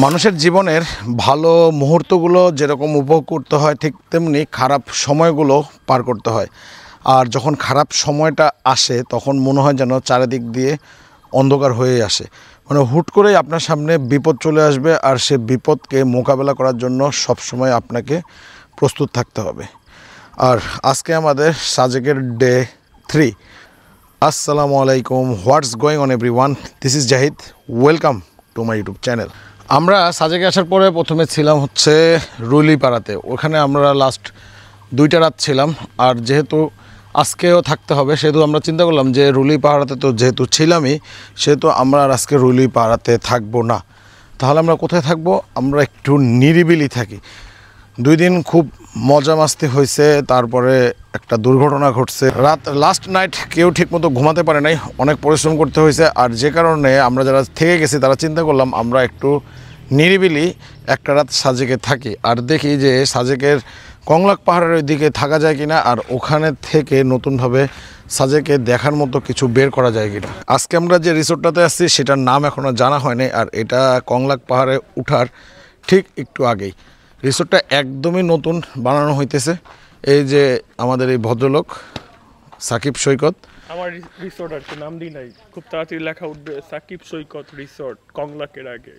মানুষের জীবনের ভালো মুহূর্তগুলো যেরকম উপভোগ করতে হয় ঠিক তেমনি খারাপ সময়গুলো পার করতে হয়। আর যখন খারাপ সময়টা আসে তখন মনে হয় যেন চারিদিক দিয়ে অন্ধকার হয়ে আসে, মানে হুট করেই আপনার সামনে বিপদ চলে আসবে, আর সে বিপদকে মোকাবেলা করার জন্য সবসময় আপনাকে প্রস্তুত থাকতে হবে। আর আজকে আমাদের সাজেকের ডে 3। আসসালামু আলাইকুম, what's going on everyone, this is Zahid, welcome to my YouTube channel. আমরা সাজেকে আসার পরে প্রথমে ছিলাম হচ্ছে রুইলিপাড়াতে, ওখানে আমরা লাস্ট 2টা রাত ছিলাম। আর যেহেতু আজকেও থাকতে হবে সেহেতু আমরা চিন্তা করলাম যে রুইলিপাড়াতে তো যেহেতু ছিলামই সেহেতু আমরা আর আজকে রুইলিপাড়াতে থাকবো না। তাহলে আমরা কোথায় থাকবো? আমরা একটু নিরিবিলি থাকি। 2 দিন খুব মজা মাস্তি হয়েছে, তারপরে একটা দুর্ঘটনা ঘটছে। লাস্ট নাইট কেউ ঠিকমতো ঘুমাতে পারে নাই, অনেক পরিশ্রম করতে হয়েছে। আর যে কারণে আমরা যারা থেকে গেছি তারা চিন্তা করলাম আমরা একটু নিরিবিলি একটা রাত সাজেকে থাকি, আর দেখি যে সাজেকের কংলাক পাহাড়ের ওই দিকে থাকা যায় কিনা, আর ওখানে থেকে নতুনভাবে সাজেকে দেখার মতো কিছু বের করা যায় কিনা। আজকে আমরা যে রিসোর্টটাতে আসছি সেটার নাম এখনও জানা হয়নি, আর এটা কংলাক পাহাড়ে উঠার ঠিক একটু আগেই। রিসোর্টটা একদমই নতুন বানানো হইতেছে। এই যে আমাদের এই ভদ্রলোক সাকিব সৈকত। আমার রিসোর্ট আর কি নাম দিই নাই, খুব তাড়াতাড়ি লেখা উঠবে সাকিব সৈকত রিসোর্ট কংলাকের আগে।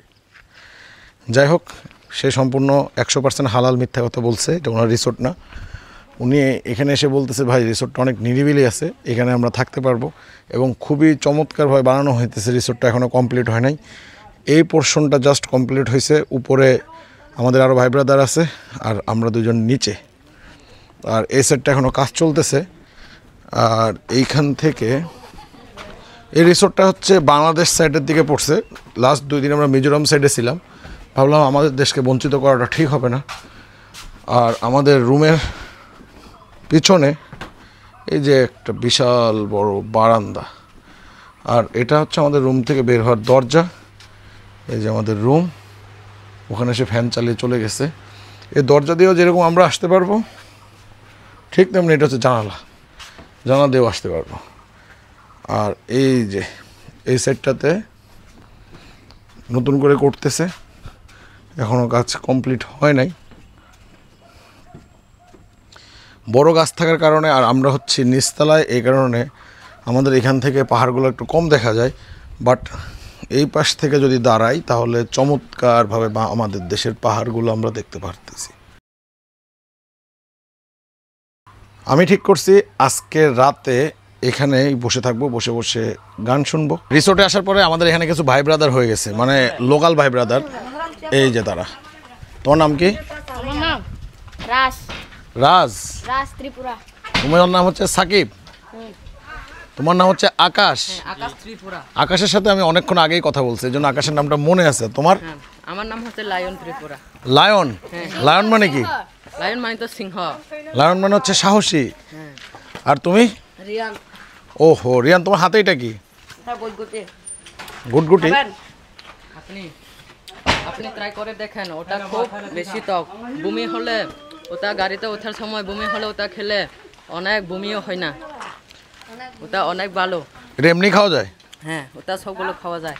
যাই হোক, সে সম্পূর্ণ 100% হালাল মিথ্যা কথা বলছে, এটা ওনার রিসোর্ট না। উনি এখানে এসে বলতেছে ভাই রিসোর্টটা অনেক নিরিবিলি আছে, এখানে আমরা থাকতে পারবো, এবং খুবই চমৎকারভাবে বানানো হইতেছে। রিসোর্টটা এখনও কমপ্লিট হয় নাই, এই পোর্শনটা জাস্ট কমপ্লিট হয়েছে। উপরে আমাদের আরও ভাই ব্রাদার আছে, আর আমরা দুজন নিচে। আর এই সেটটা এখনও কাজ চলতেছে। আর এইখান থেকে এই রিসোর্টটা হচ্ছে বাংলাদেশ সাইডের দিকে পড়ছে। লাস্ট 2 দিন আমরা মিজোরাম সাইডে ছিলাম, ভাবলাম আমাদের দেশকে বঞ্চিত করাটা ঠিক হবে না। আর আমাদের রুমের পিছনে এই যে একটা বিশাল বড় বারান্দা, আর এটা হচ্ছে আমাদের রুম থেকে বের হওয়ার দরজা। এই যে আমাদের রুম, ওখানে সে ফ্যান চালিয়ে চলে গেছে। এই দরজা দিয়েও যেরকম আমরা আসতে পারবো ঠিক তেমনি এটা হচ্ছে জানালা দিয়েও আসতে পারবো। আর এই যে এই সাইডটাতে নতুন করে করতেছে, এখনও কাজ কমপ্লিট হয় নাই। বড় গাছ থাকার কারণে, আর আমরা হচ্ছি নিচতলায়, এই কারণে আমাদের এখান থেকে পাহাড়গুলো একটু কম দেখা যায়। বাট এই পাশ থেকে যদি দাঁড়াই তাহলে চমৎকারভাবে আমাদের দেশের পাহাড়গুলো আমরা দেখতে পারতেছি। আমি ঠিক করছি আজকে রাতে এখানেই বসে থাকবো, বসে বসে গান শুনবো। রিসোর্টে আসার পরে আমাদের এখানে কিছু ভাই ব্রাদার হয়ে গেছে, মানে লোকাল ভাই ব্রাদার। এই যে তারা। তোমার নাম কি? আমার নাম রাজ। রাজ ত্রিপুরা। তোমার নাম হচ্ছে সাকিব, তোমার নাম হচ্ছে আকাশ। আকাশ ত্রিপুরা। আকাশের সাথে আমি অনেকক্ষণ আগেই কথা বলছি, এই জন্য আকাশের নামটা মনে আছে। তোমার? আমার নাম হচ্ছে লায়ন ত্রিপুরা। লায়ন? লায়ন মানে কি? লায়ন মানে তো সিংহ। লায়ন মানে হচ্ছে সাহসী। আর তুমি? রিয়ান। ওহো, রিয়ান, তোমার হাতে এটা কি? গুটগুটি। আপনি ট্রাই করে দেখেন, ওটা খুব বেশি টক। বমি হলে ওটা গাড়িতে ওঠার সময় বমি হলে ওটা খেলে অনেক বমিও হয় না, ওটা অনেক ভালো। এটা এমনি খাওয়া যায়? হ্যাঁ, ওটা সবগুলো খাওয়া যায়।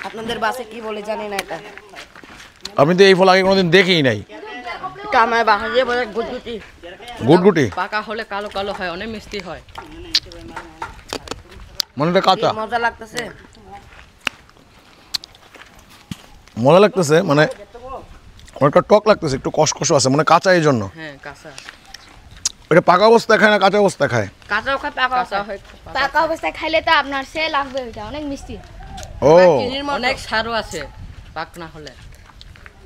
আপনাদের বাসে কি বলে জানি না এটা। আমি তো এই ফল আগে কোনোদিন দেখিই নাই। এটা আমার বাসায় বলে গুটগুটি। গুটগুটি পাকা হলে কালো কালো হয়, অনেক মিষ্টি হয়। মানে এটা কাঁচা? মজা লাগতেছে। মজা লাগতেছে, মানে অনেকটা টক লাগতেছে, একটু কষকষ আছে, মানে কাঁচা এই জন্য। হ্যাঁ, কাঁচা। এটা পাকা অবস্থায় খায় না কাঁচা অবস্থায় খায়? কাঁচাও খায়, পাকাও খায়। পাকা অবস্থায় খাইলে তো আপনার সে লাগবে, এটা অনেক মিষ্টি। ও, অনেক সারও আছে পাক না হলে।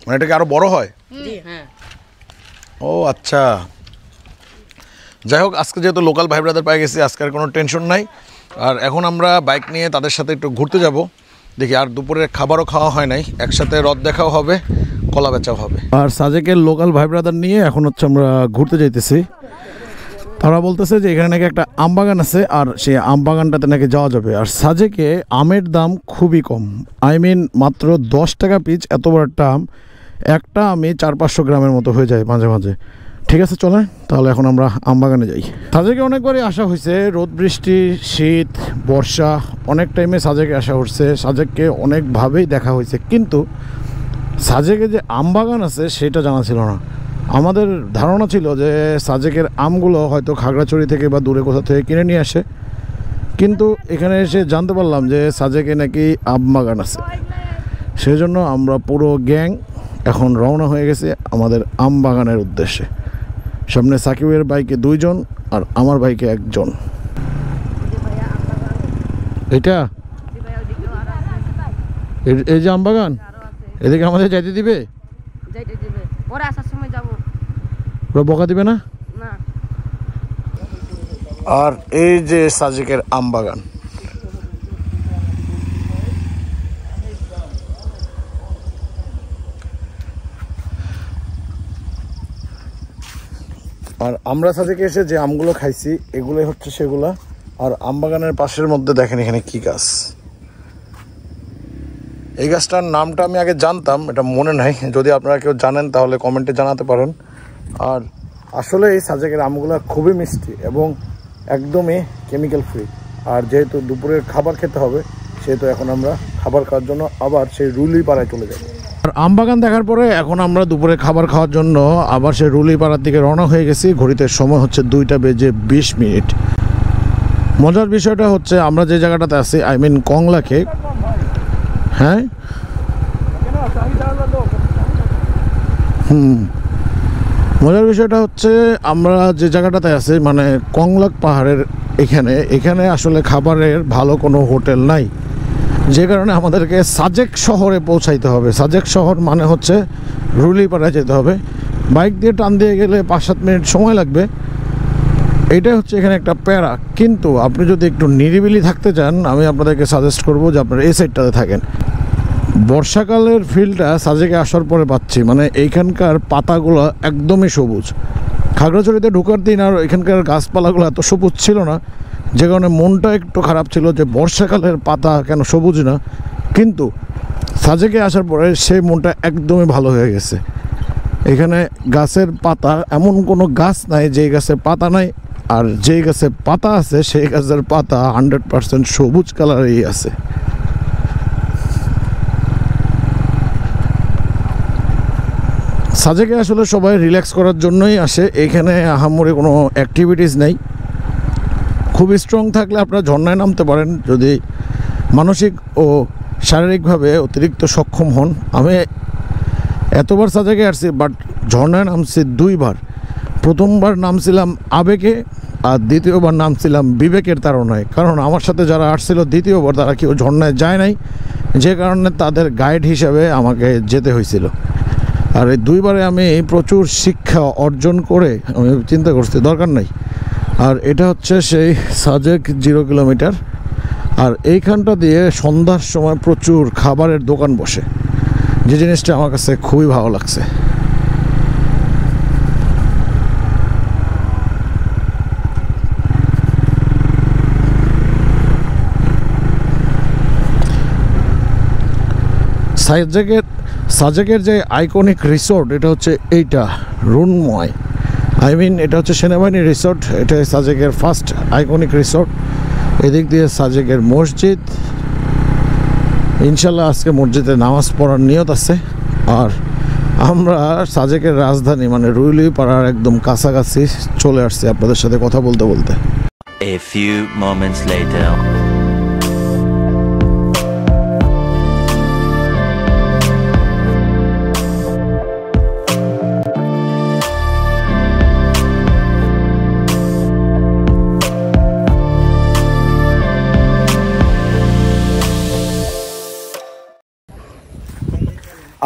মানে এটা কি আরো বড় হয়? হ্যাঁ। ও আচ্ছা। যাই হোক, আজকে যেহেতু লোকাল ভাই ব্রাদার পাই গেছি, আজকে আর কোনো টেনশন নাই। আর এখন আমরা বাইক নিয়ে তাদের সাথে একটু ঘুরতে যাব। দেখি, আর দুপুরে খাবারও খাওয়া হয় নাই, একসাথে রথ দেখাও হবে, কলা বেচাও হবে। আর সাজেকের লোকাল ভাই ব্রাদার নিয়ে এখন হচ্ছে আমরা ঘুরতে যাইতেছি। তারা বলতেছে যে এখানে নাকি একটা আম বাগান আছে, আর সেই আম বাগানটাতে নাকি যাওয়া যাবে। আর সাজেকে আমের দাম খুবই কম, মাত্র 10 টাকা পিস। এত বড় একটা আম, একটা আমি 400-500 গ্রামের মতো হয়ে যায় মাঝে মাঝে। ঠিক আছে চলেন তাহলে এখন আমরা আমবাগানে যাই। সাজেকে অনেকবারই আসা হয়েছে, রোদ বৃষ্টি শীত বর্ষা অনেক টাইমে সাজেকে আসা হচ্ছে, সাজেককে অনেকভাবেই দেখা হয়েছে, কিন্তু সাজেকে যে আমবাগান আছে সেটা জানা ছিল না। আমাদের ধারণা ছিল যে সাজেকের আমগুলো হয়তো খাগড়াছড়ি থেকে বা দূরে কোথাও থেকে কিনে নিয়ে আসে, কিন্তু এখানে এসে জানতে পারলাম যে সাজেকে নাকি আমবাগান আছে। সেই জন্য আমরা পুরো গ্যাং এখন রওনা হয়ে গেছে আমাদের আমবাগানের উদ্দেশ্যে। সামনে সাকিবের বাইকে 2 জন আর আমার বাইকে 1 জন। এটা এই যে আমবাগান, এদিকে আমাদের যাইতে দিবে? পরে আসার সময় যাব। ওরা বকা দিবে না? না। আর এই যে সাজেকের আমবাগান, আর আমরা সাজেকে এসে যে আমগুলো খাইছি এগুলোই হচ্ছে সেগুলা। আর আমবাগানের পাশের মধ্যে দেখেন এখানে কি গাছ, এই গাছটার নামটা আমি আগে জানতাম, এটা মনে নাই, যদি আপনারা কেউ জানেন তাহলে কমেন্টে জানাতে পারেন। আর আসলে এই সাজেকের আমগুলো খুবই মিষ্টি এবং একদমই কেমিক্যাল ফ্রি। আর যেহেতু দুপুরের খাবার খেতে হবে সেহেতু এখন আমরা খাবার খাওয়ার জন্য আবার সেই রুলিপাড়ায় চলে যাব। আর আমবাগান দেখার পরে এখন আমরা দুপুরে খাবার খাওয়ার জন্য আবার সেই রুলিপাড়ার দিকে রওনা হয়ে গেছি। ঘড়িতে সময় হচ্ছে 2:20। মজার বিষয়টা হচ্ছে আমরা যে জায়গাটাতে আছি, আই মিন কংলাকে, হ্যাঁ মজার বিষয়টা হচ্ছে আমরা যে জায়গাটাতে আছি মানে কংলাক পাহাড়ের এখানে আসলে খাবারের ভালো কোনো হোটেল নাই, যে কারণে আমাদেরকে সাজেক শহরে পৌঁছাইতে হবে। সাজেক শহর মানে হচ্ছে রুলিপাড়ায় যেতে হবে, বাইক দিয়ে টান দিয়ে গেলে 5-7 মিনিট সময় লাগবে। এইটাই হচ্ছে এখানে একটা প্যারা, কিন্তু আপনি যদি একটু নিরিবিলি থাকতে চান আমি আপনাদেরকে সাজেস্ট করবো যে আপনারা এই সাইডটাতে থাকেন। বর্ষাকালের ফিলটা সাজেকে আসার পরে পাচ্ছি, মানে এইখানকার পাতাগুলো একদমই সবুজ। খাগড়াছড়িতে ঢোকার দিন আর এখানকার গাছপালাগুলো এত সবুজ ছিল না, যে কারণে মনটা একটু খারাপ ছিল যে বর্ষাকালের পাতা কেন সবুজ না, কিন্তু সাজেকে আসার পরে সেই মনটা একদমই ভালো হয়ে গেছে। এখানে গাছের পাতা এমন কোনো গাছ নাই যেই গাছের পাতা নাই, আর যেই গাছে পাতা আছে সেই গাছের পাতা 100% সবুজ কালারেই আছে। সাজেকে আসলে সবাই রিল্যাক্স করার জন্যই আসে, এখানে আহামরি কোনো অ্যাক্টিভিটিস নেই। খুব স্ট্রং থাকলে আপনারা ঝর্ণায় নামতে পারেন যদি মানসিক ও শারীরিকভাবে অতিরিক্ত সক্ষম হন। আমি এতবার সাজেকে আসছি, বাট ঝর্ণায় নামছি 2 বার। প্রথমবার নামছিলাম আবেগে আর দ্বিতীয়বার নামছিলাম বিবেকের তাড়নায়, কারণ আমার সাথে যারা আসছিল দ্বিতীয়বার তারা কেউ ঝর্ণায় যায় নাই, যে কারণে তাদের গাইড হিসাবে আমাকে যেতে হয়েছিল। আর এই 2 বারে আমি প্রচুর শিক্ষা অর্জন করে আমি চিন্তা করছি দরকার নাই। আর এটা হচ্ছে সেই সাজেক 0 কিলোমিটার, আর এইখানটা দিয়ে সন্ধ্যার সময় প্রচুর খাবারের দোকান বসে, যে জিনিসটা আমার কাছে খুবই ভালো লাগছে। সাজেকের যে আইকনিক রিসোর্ট এটা হচ্ছে এইটা রুনময়, আই মিন এটা হচ্ছে সেনাবাহিনী রিসোর্ট, এটা সাজেকের ফার্স্ট আইকনিক রিসোর্ট। এদিক দিয়ে সাজেকের মসজিদ, ইনশাল্লাহ আজকে মসজিদে নামাজ পড়ার নিয়ত আছে। আর আমরা সাজেকের রাজধানী মানে রুইলিপাড়ার একদম কাছাকাছি চলে আসছি আপনাদের সাথে কথা বলতে বলতে। A few moments later.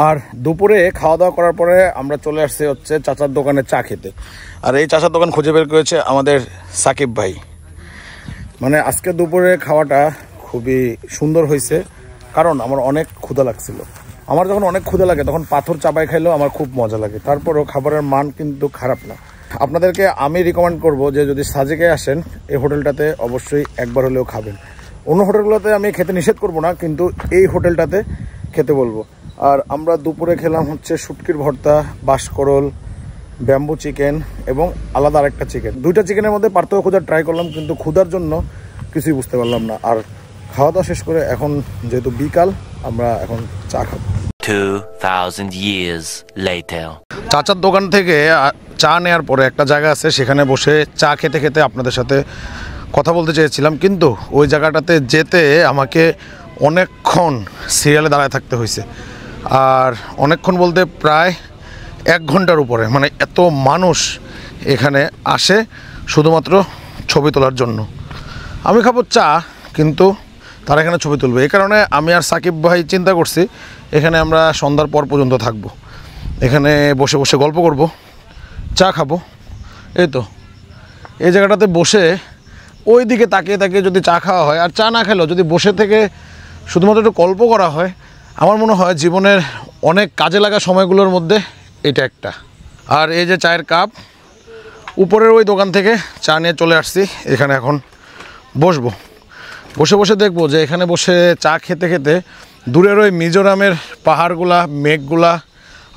আর দুপুরে খাওয়া দাওয়া করার পরে আমরা চলে আসছি হচ্ছে চাচার দোকানে চা খেতে। আর এই চাচার দোকান খুঁজে বের করেছে আমাদের সাকিব ভাই। মানে আজকে দুপুরে খাওয়াটা খুবই সুন্দর হয়েছে, কারণ আমার অনেক ক্ষুধা লাগছিল। আমার যখন অনেক ক্ষুধা লাগে তখন পাথর চাপাই খাইলেও আমার খুব মজা লাগে, তারপরেও খাবারের মান কিন্তু খারাপ না। আপনাদেরকে আমি রিকমেন্ড করব যে যদি সাজেকে আসেন এই হোটেলটাতে অবশ্যই একবার হলেও খাবেন। অন্য হোটেলগুলোতে আমি খেতে নিষেধ করব না, কিন্তু এই হোটেলটাতে খেতে বলবো। আর আমরা দুপুরে খেলাম হচ্ছে শুটকির ভর্তা, বাঁশকরল, ব্যাম্বু চিকেন এবং আলাদা আরেকটা চিকেন। দুইটা চিকেনের মধ্যে পার্থক্য খোঁজার ট্রাই করলাম, কিন্তু ক্ষুধার জন্য কিছুই বুঝতে পারলাম না। আর খাওয়া দাওয়া শেষ করে এখন যেহেতু বিকাল, আমরা এখন চা খাবো। 2000 years later. চাচার দোকান থেকে চা নেওয়ার পরে একটা জায়গা আছে, সেখানে বসে চা খেতে খেতে আপনাদের সাথে কথা বলতে চেয়েছিলাম, কিন্তু ওই জায়গাটাতে যেতে আমাকে অনেকক্ষণ সিরিয়ালে দাঁড়ায় থাকতে হয়েছে। আর অনেকক্ষণ বলতে প্রায় 1 ঘন্টার উপরে, মানে এত মানুষ এখানে আসে শুধুমাত্র ছবি তোলার জন্য। আমি খাবো চা, কিন্তু তারা এখানে ছবি তুলবে। এই কারণে আমি আর সাকিব ভাই চিন্তা করছি এখানে আমরা সন্ধ্যার পর পর্যন্ত থাকবো, এখানে বসে বসে গল্প করব, চা খাবো। এই তো এই জায়গাটাতে বসে ওই দিকে তাকিয়ে তাকিয়ে যদি চা খাওয়া হয়, আর চা না খেলেও যদি বসে থেকে শুধুমাত্র একটু গল্প করা হয়, আমার মনে হয় জীবনের অনেক কাজে লাগা সময়গুলোর মধ্যে এটা একটা। আর এই যে চায়ের কাপ, উপরের ওই দোকান থেকে চা নিয়ে চলে আসছি, এখানে এখন বসবো। বসে বসে দেখবো যে এখানে বসে চা খেতে খেতে দূরের ওই মিজোরামের পাহাড়গুলা, মেঘগুলা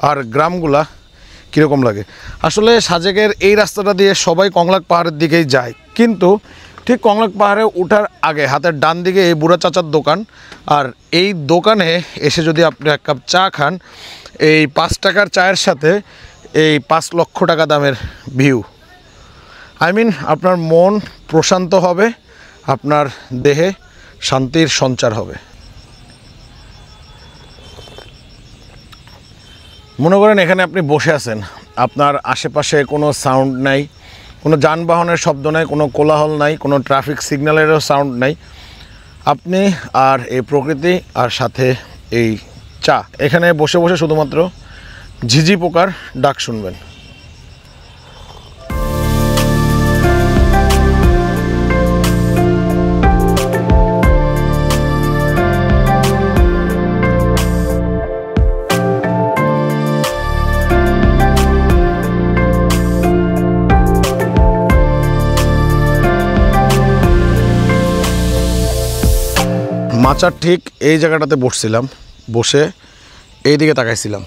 আর গ্রামগুলা কীরকম লাগে। আসলে সাজেকের এই রাস্তাটা দিয়ে সবাই কংলাক পাহাড়ের দিকেই যায়, কিন্তু ঠিক কংলাক পাহাড়ে ওঠার আগে হাতের ডান দিকে এই বুড়া চাচার দোকান। আর এই দোকানে এসে যদি আপনি 1 কাপ চা খান, এই 5 টাকার চায়ের সাথে এই 5 লক্ষ টাকা দামের ভিউ, আপনার মন প্রশান্ত হবে, আপনার দেহে শান্তির সঞ্চার হবে। মনে করেন এখানে আপনি বসে আছেন, আপনার আশেপাশে কোনো সাউন্ড নাই, কোনো যানবাহনের শব্দ নাই, কোনো কোলাহল নাই, কোনো ট্রাফিক সিগন্যালেরও সাউন্ড নাই। আপনি আর এই প্রকৃতি আর সাথে এই চা, এখানে বসে বসে শুধুমাত্র ঝিঝি পোকার ডাক শুনবেন। মাচার ঠিক এই জায়গাটাতে বসছিলাম, বসে এই দিকে তাকাইছিলাম,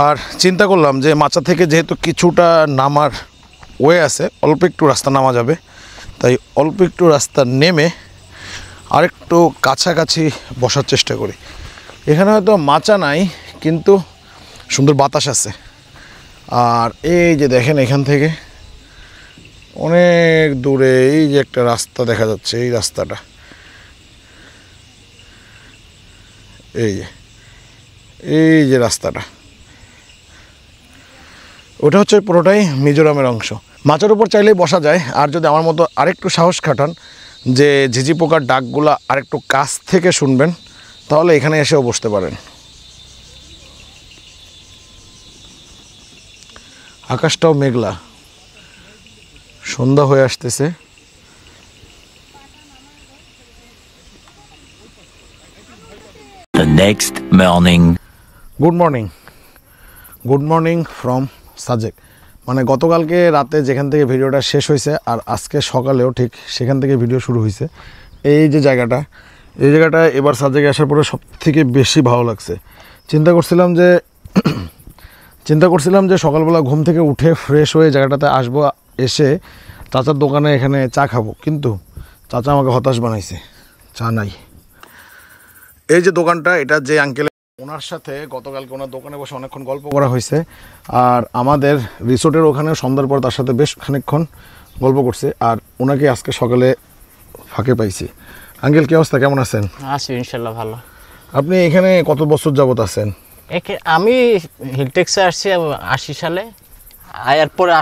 আর চিন্তা করলাম যে মাচা থেকে যেহেতু কিছুটা নামার ওয়ে আছে, অল্প একটু রাস্তা নামা যাবে, তাই অল্প একটু রাস্তা নেমে আরেকটু কাছাকাছি বসার চেষ্টা করি। এখানে হয়তো মাচা নাই, কিন্তু সুন্দর বাতাস আছে। আর এই যে দেখেন এখান থেকে অনেক দূরে এই যে একটা রাস্তা দেখা যাচ্ছে, এই রাস্তাটা, এই যে রাস্তাটা, ওটা হচ্ছে পুরোটাই মিজোরামের অংশ। মাচার উপর চাইলেই বসা যায়, আর যদি আমার মতো আরেকটু সাহস খাটান যে ঝিঝি পোকার ডাকগুলা আরেকটু কাছ থেকে শুনবেন, তাহলে এখানে এসেও বসতে পারেন। আকাশটাও মেঘলা, সন্ধ্যা হয়ে আসতেছে। The next morning. Good morning from Sajek. মানে গতকালকে রাতে যেখান থেকে ভিডিওটা শেষ হয়েছে, আর আজকে সকালেও ঠিক সেখান থেকে ভিডিও শুরু হয়েছে। এই যে জায়গাটা, এই জায়গাটা এবার সাজেকে আসার পরে সব থেকে বেশি ভালো লাগছে। চিন্তা করছিলাম যে সকালবেলা ঘুম থেকে উঠে ফ্রেশ হয়ে জায়গাটাতে আসবো, এসে চাচার দোকানে এখানে চা খাবো, কিন্তু চাচা আমাকে হতাশ বানাইছে, চা নাই। এই যে দোকানটা, এটা যে আঙ্কেল, ওনার সাথে গতকালকে ওনার দোকানে বসে অনেকক্ষণ গল্প করা হয়েছে, আর আমাদের রিসোর্টের ওখানে সন্ধ্যার পর তার সাথে বেশ খানিকক্ষণ গল্প করছে, আর ওনাকে আজকে সকালে ফাঁকে পাইছি। আঙ্কেল, কি অবস্থা, কেমন আছেন? আছি ইনশাল্লাহ ভালো। আপনি এখানে কত বছর যাবত আছেন? আমি হিলটেক্সে আসছি 80 সালে।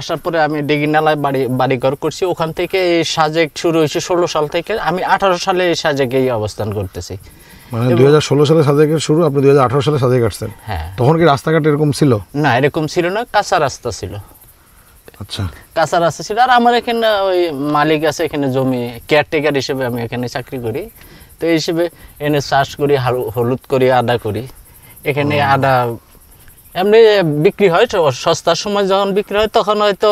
আসার পরে আমি ডিগিনালায় বাড়িঘর করছি। ওখান থেকে এই সাজেক শুরু হয়েছে 16 সাল থেকে। আমি 18 সালে এই সাজেকে অবস্থান করতেছি। মানে 2016 সালে সাজেকের শুরু, আপনি 2018 সালে সাজেক আসছেন। হ্যাঁ। তখন কি রাস্তাঘাট এরকম ছিল? না, এরকম ছিল না, কাঁচা রাস্তা ছিল। আচ্ছা, কাঁচা রাস্তা ছিল। আর আমার এখানে ওই মালিক আছে, এখানে জমি কেয়ারটেকার হিসেবে আমি এখানে চাকরি করি। তো এই হিসেবে এনে চাষ করি, হলুদ করি, আদা করি। এখানে আদা এমনি বিক্রি হয়, সস্তার সময় যখন বিক্রি হয় তখন হয়তো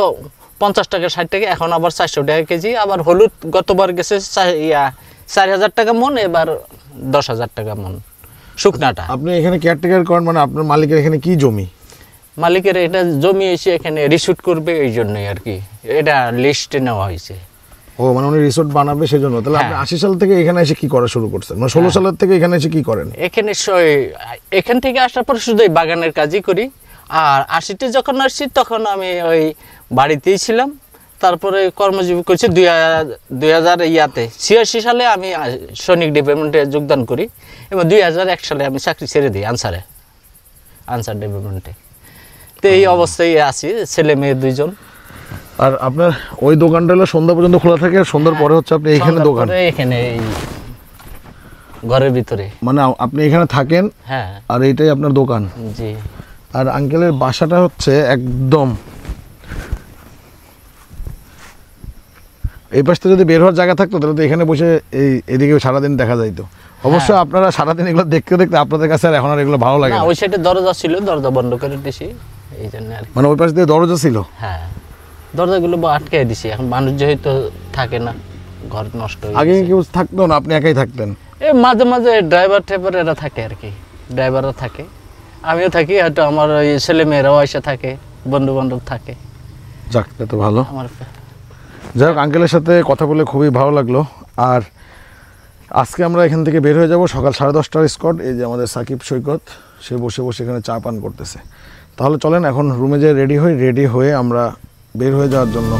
50 টাকা 60 টাকা, এখন আবার 400 টাকা কেজি। আবার হলুদ গতবার গেছে 4000 টাকা মন, এবার 10,000 টাকা মন শুকনাটা। আপনি এখানে কেয়ারটেকার করেন, মানে আপনার মালিকের এখানে কি জমি? মালিকের এটা জমি এসে এখানে রিসুট করবে এই জন্যই আর কি এটা লিস্টে নেওয়া হয়েছে। ও মানে উনি রিসোর্ট বানাবে সেজন্য। তাহলে আপনি 80 সাল থেকে এখানে এসে কি করা শুরু করছেন, মানে 16 সালের থেকে এখানে এসে কি করেন? এখান থেকে আসার পর শুধু এই বাগানের কাজই করি। আর 80তে যখন আসছি তখন আমি ওই বাড়িতেই ছিলাম, তারপরে কর্মজীবী করছি 2086 সালে আমি সৈনিক ডিপার্টমেন্টে যোগদান করি এবং 2001 সালে আমি চাকরি ছেড়ে দিই আনসার ডিপার্টমেন্টে। তো এই অবস্থায় আছি, ছেলে মেয়ে 2 জন। আর আপনার ওই দোকানটা হলো সন্ধ্যা পর্যন্ত খোলা থাকে, আর সন্ধ্যার পরে হচ্ছে আপনি এখানে দোকান? এখানে এই ঘরের ভিতরে, মানে আপনি এখানে থাকেন হ্যাঁ, আর এইটাই আপনার দোকান? জি। আর আঙ্কেলের বাসাটা হচ্ছে একদম এই পাশটা যদি বের হওয়ার জায়গা থাকতো তাহলে তো এখানে বসে এদিকে সারাদিন দেখা যাইতো। অবশ্যই আপনারা সারাদিন এগুলো দেখতে দেখতে আপনাদের কাছে আর এখন আর এগুলো ভালো লাগে না। ওই সাইডে দরজা ছিল, দরজা বন্ধ করে দিছি এই জন্য আর কি। মানে ওই পাশ দিয়ে দরজা ছিল? হ্যাঁ, দরজাগুলো আটকে দিছি, এখন মানুষ যেহেতু থাকে না, ঘর নষ্ট হয়ে আগে গেছে। কেউ থাকতো না, আপনি একাই থাকতেন? এই মাঝে মাঝে ড্রাইভার টাইভার এরা থাকে আর কি, ড্রাইভাররা থাকে, আমিও থাকি, হয়তো আমার ওই ছেলে মেয়েরাও এসে থাকে, বন্ধু বান্ধব থাকে। যাক, তো ভালো। আমার যাই হোক, আঙ্কেলের সাথে কথা বলে খুবই ভালো লাগলো। আর আজকে আমরা এখান থেকে বের হয়ে যাব সকাল 10:30টার স্কট। এই যে আমাদের সাকিব সৈকত, সে বসে বসে এখানে চা পান করতেছে। তাহলে চলেন এখন রুমে যেয়ে রেডি হয়ে আমরা বের হয়ে যাওয়ার জন্য